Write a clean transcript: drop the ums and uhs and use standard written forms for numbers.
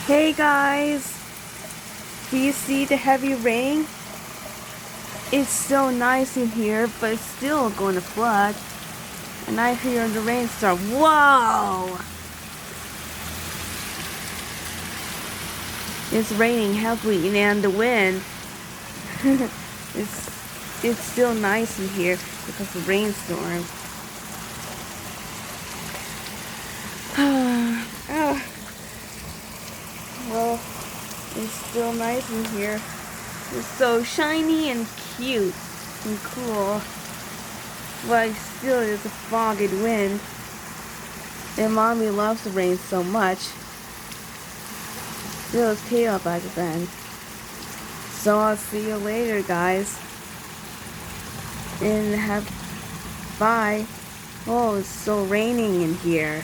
Hey guys, do you see the heavy rain? It's so nice in here, but it's still going to flood. And I hear the rain start. Whoa! It's raining heavily and the wind. it's still nice in here because of the rainstorm. Ah, well, it's still nice in here. It's so shiny and cute and cool. But still it's a foggy wind. And Mommy loves the rain so much. Still it's chaos back then. So I'll see you later, guys. And bye. Oh, it's so raining in here.